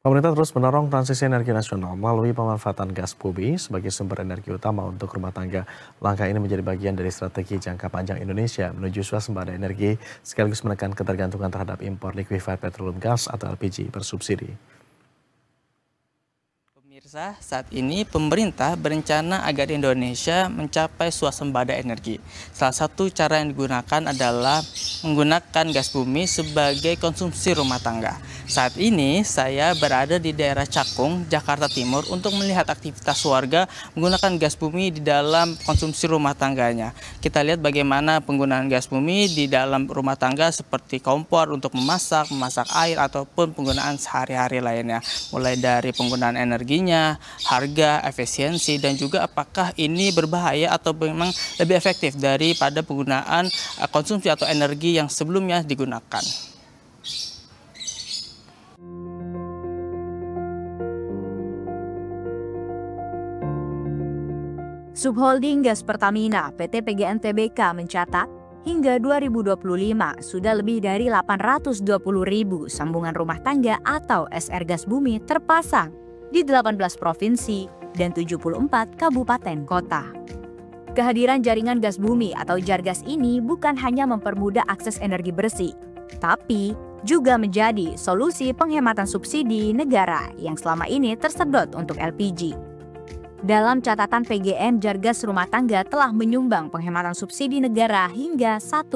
Pemerintah terus mendorong transisi energi nasional melalui pemanfaatan gas bumi sebagai sumber energi utama untuk rumah tangga. Langkah ini menjadi bagian dari strategi jangka panjang Indonesia menuju swasembada energi sekaligus menekan ketergantungan terhadap impor liquefied petroleum gas atau LPG bersubsidi. Pemirsa, saat ini pemerintah berencana agar Indonesia mencapai swasembada energi. Salah satu cara yang digunakan adalah menggunakan gas bumi sebagai konsumsi rumah tangga. Saat ini saya berada di daerah Cakung, Jakarta Timur untuk melihat aktivitas warga menggunakan gas bumi di dalam konsumsi rumah tangganya. Kita lihat bagaimana penggunaan gas bumi di dalam rumah tangga seperti kompor untuk memasak air ataupun penggunaan sehari-hari lainnya. Mulai dari penggunaan energinya, harga, efisiensi, dan juga apakah ini berbahaya atau memang lebih efektif daripada penggunaan konsumsi atau energi yang sebelumnya digunakan. Subholding Gas Pertamina PT PGN Tbk mencatat hingga 2025 sudah lebih dari 820.000 sambungan rumah tangga atau SR gas bumi terpasang di 18 provinsi dan 74 kabupaten kota. Kehadiran jaringan gas bumi atau Jargas ini bukan hanya mempermudah akses energi bersih, tapi juga menjadi solusi penghematan subsidi negara yang selama ini tersedot untuk LPG. Dalam catatan PGN, Jargas rumah tangga telah menyumbang penghematan subsidi negara hingga 1,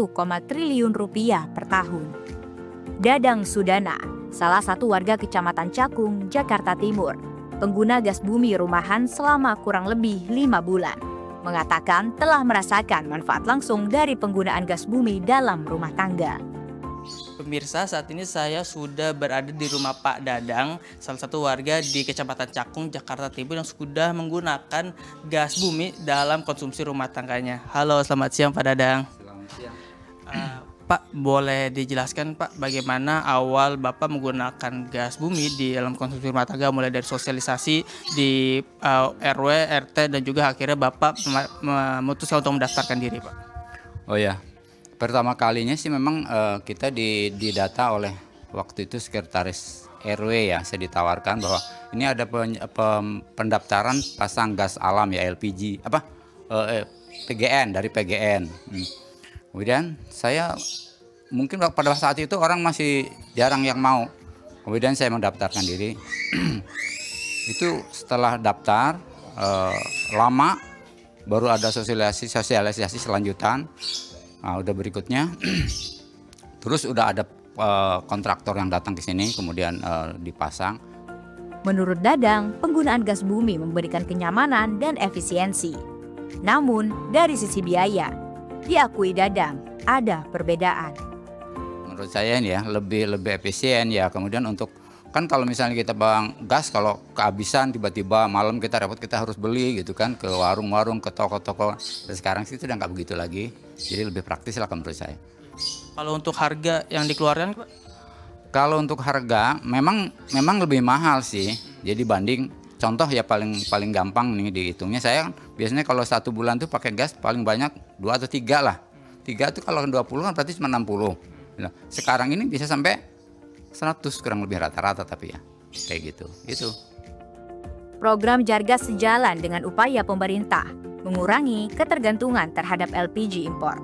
triliun rupiah per tahun. Dadang Sudana, salah satu warga Kecamatan Cakung, Jakarta Timur, pengguna gas bumi rumahan selama kurang lebih 5 bulan, mengatakan telah merasakan manfaat langsung dari penggunaan gas bumi dalam rumah tangga. Pemirsa, saat ini saya sudah berada di rumah Pak Dadang, salah satu warga di Kecamatan Cakung, Jakarta Timur yang sudah menggunakan gas bumi dalam konsumsi rumah tangganya. Halo, selamat siang Pak Dadang. Selamat siang. Pak, boleh dijelaskan Pak bagaimana awal Bapak menggunakan gas bumi di dalam konsumsi rumah tangga, mulai dari sosialisasi di RW, RT, dan juga akhirnya Bapak memutuskan untuk mendaftarkan diri Pak? Oh ya, pertama kalinya sih memang kita didata oleh waktu itu sekretaris RW ya, saya ditawarkan bahwa ini ada pendaftaran pasang gas alam ya, LPG PGN dari PGN. Kemudian saya mungkin pada saat itu orang masih jarang yang mau. Kemudian saya mendaftarkan diri. Itu setelah daftar lama baru ada sosialisasi selanjutan. Nah, udah berikutnya terus udah ada kontraktor yang datang ke sini kemudian dipasang. Menurut Dadang, penggunaan gas bumi memberikan kenyamanan dan efisiensi. Namun, dari sisi biaya, diakui Dadang ada perbedaan. Menurut saya ini ya lebih efisien ya. Kemudian untuk kan kalau misalnya kita bang gas kalau kehabisan tiba-tiba malam kita repot, kita harus beli gitu kan ke warung-warung, ke toko-toko. Dan sekarang sih itu udah nggak begitu lagi. Jadi lebih praktis lah menurut saya. Kalau untuk harga yang dikeluarkan Pak? Kalau untuk harga memang lebih mahal sih. Jadi banding contoh ya paling gampang nih dihitungnya, saya biasanya kalau 1 bulan tuh pakai gas paling banyak 2 atau 3 lah. 3 tuh kalau 20 kan berarti cuma 60. Nah, sekarang ini bisa sampai 100 kurang lebih rata-rata, tapi ya kayak gitu. Program Jargas sejalan dengan upaya pemerintah mengurangi ketergantungan terhadap LPG impor.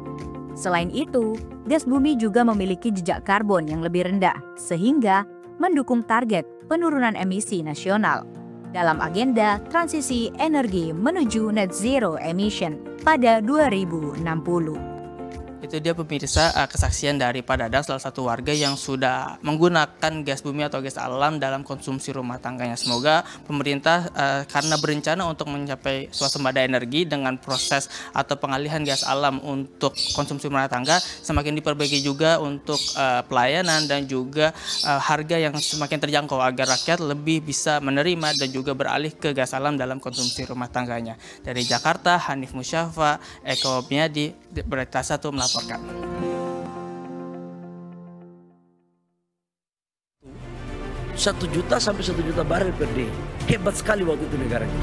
Selain itu, gas bumi juga memiliki jejak karbon yang lebih rendah, sehingga mendukung target penurunan emisi nasional dalam agenda transisi energi menuju net zero emission pada 2060. Itu dia pemirsa kesaksian dari Pak Dadang, salah satu warga yang sudah menggunakan gas bumi atau gas alam dalam konsumsi rumah tangganya. Semoga pemerintah karena berencana untuk mencapai swasembada energi dengan proses atau pengalihan gas alam untuk konsumsi rumah tangga semakin diperbaiki juga untuk pelayanan dan juga harga yang semakin terjangkau agar rakyat lebih bisa menerima dan juga beralih ke gas alam dalam konsumsi rumah tangganya. Dari Jakarta, Hanif Musyafa, Eko Miadi, Berita 1 melaporkan. 1 juta sampai 1 juta barel per day. Hebat sekali waktu itu negaranya.